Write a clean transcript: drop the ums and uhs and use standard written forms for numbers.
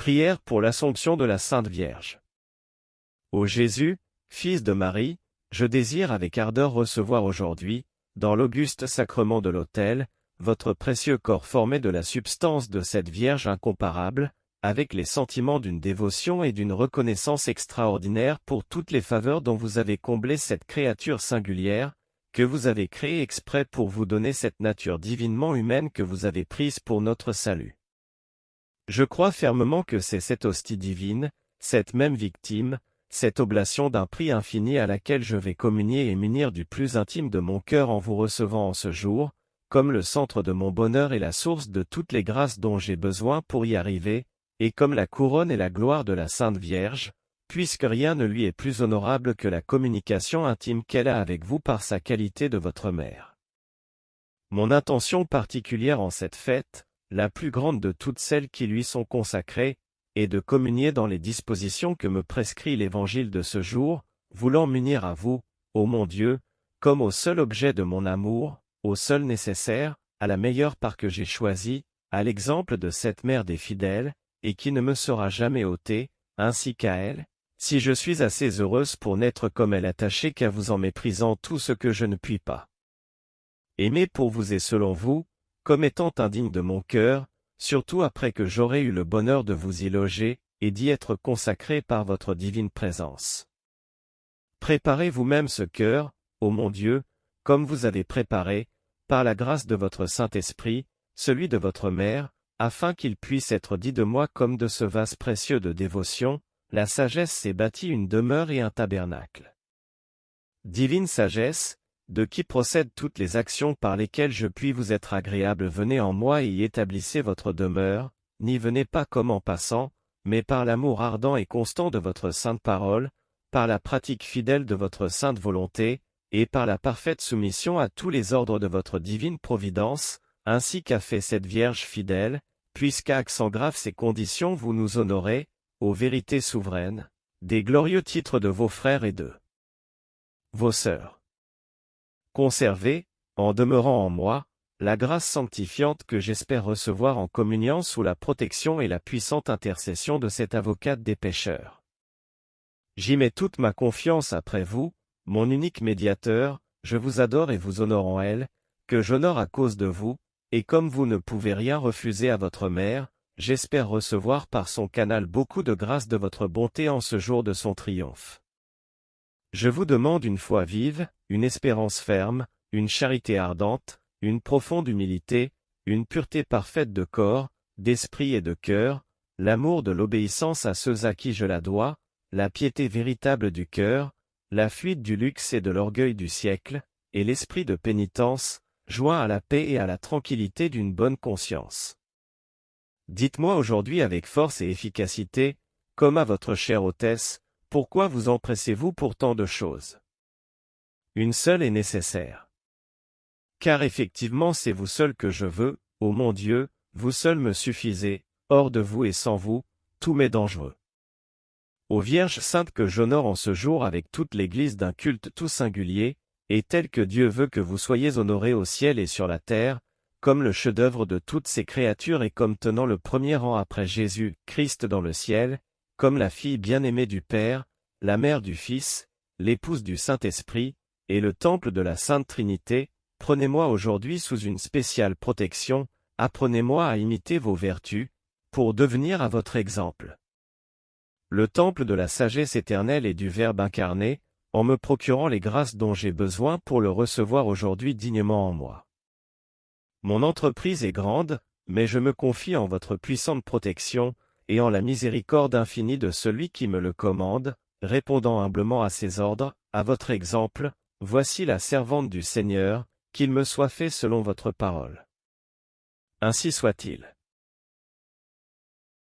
Prière pour l'Assomption de la Sainte Vierge. Ô Jésus, Fils de Marie, je désire avec ardeur recevoir aujourd'hui, dans l'auguste sacrement de l'autel, votre précieux corps formé de la substance de cette Vierge incomparable, avec les sentiments d'une dévotion et d'une reconnaissance extraordinaire pour toutes les faveurs dont vous avez comblé cette créature singulière, que vous avez créée exprès pour vous donner cette nature divinement humaine que vous avez prise pour notre salut. Je crois fermement que c'est cette hostie divine, cette même victime, cette oblation d'un prix infini à laquelle je vais communier et m'unir du plus intime de mon cœur en vous recevant en ce jour, comme le centre de mon bonheur et la source de toutes les grâces dont j'ai besoin pour y arriver, et comme la couronne et la gloire de la Sainte Vierge, puisque rien ne lui est plus honorable que la communication intime qu'elle a avec vous par sa qualité de votre mère. Mon intention particulière en cette fête, la plus grande de toutes celles qui lui sont consacrées, est de communier dans les dispositions que me prescrit l'Évangile de ce jour, voulant m'unir à vous, ô mon Dieu, comme au seul objet de mon amour, au seul nécessaire, à la meilleure part que j'ai choisie, à l'exemple de cette mère des fidèles, et qui ne me sera jamais ôtée, ainsi qu'à elle, si je suis assez heureuse pour n'être comme elle attachée qu'à vous en méprisant tout ce que je ne puis pas aimer pour vous et selon vous, comme étant indigne de mon cœur, surtout après que j'aurai eu le bonheur de vous y loger, et d'y être consacré par votre divine présence. Préparez vous-même ce cœur, ô mon Dieu, comme vous avez préparé, par la grâce de votre Saint-Esprit, celui de votre mère, afin qu'il puisse être dit de moi comme de ce vase précieux de dévotion, la sagesse s'est bâtie une demeure et un tabernacle. Divine sagesse, de qui procèdent toutes les actions par lesquelles je puis vous être agréable, venez en moi et y établissez votre demeure, n'y venez pas comme en passant, mais par l'amour ardent et constant de votre sainte parole, par la pratique fidèle de votre sainte volonté, et par la parfaite soumission à tous les ordres de votre divine providence, ainsi qu'a fait cette Vierge fidèle, puisqu'à accent grave ces conditions vous nous honorez, ô vérité souveraine, des glorieux titres de vos frères et de vos sœurs. Conservez, en demeurant en moi, la grâce sanctifiante que j'espère recevoir en communiant sous la protection et la puissante intercession de cet avocate des pécheurs. J'y mets toute ma confiance après vous, mon unique médiateur, je vous adore et vous honore en elle, que j'honore à cause de vous, et comme vous ne pouvez rien refuser à votre mère, j'espère recevoir par son canal beaucoup de grâce de votre bonté en ce jour de son triomphe. Je vous demande une foi vive, une espérance ferme, une charité ardente, une profonde humilité, une pureté parfaite de corps, d'esprit et de cœur, l'amour de l'obéissance à ceux à qui je la dois, la piété véritable du cœur, la fuite du luxe et de l'orgueil du siècle, et l'esprit de pénitence, joint à la paix et à la tranquillité d'une bonne conscience. Dites-moi aujourd'hui avec force et efficacité, comme à votre chère hôtesse, pourquoi vous empressez-vous pour tant de choses? Une seule est nécessaire. Car effectivement c'est vous seul que je veux, ô mon Dieu, vous seul me suffisez, hors de vous et sans vous, tout m'est dangereux. Ô Vierge sainte que j'honore en ce jour avec toute l'Église d'un culte tout singulier, et tel que Dieu veut que vous soyez honorés au ciel et sur la terre, comme le chef-d'œuvre de toutes ces créatures et comme tenant le premier rang après Jésus, Christ dans le ciel, comme la fille bien-aimée du Père, la mère du Fils, l'épouse du Saint-Esprit, et le temple de la Sainte Trinité, prenez-moi aujourd'hui sous une spéciale protection, apprenez-moi à imiter vos vertus, pour devenir à votre exemple. Le temple de la sagesse éternelle et du Verbe incarné, en me procurant les grâces dont j'ai besoin pour le recevoir aujourd'hui dignement en moi. Mon entreprise est grande, mais je me confie en votre puissante protection, et en la miséricorde infinie de celui qui me le commande, répondant humblement à ses ordres, à votre exemple, voici la servante du Seigneur, qu'il me soit fait selon votre parole. Ainsi soit-il.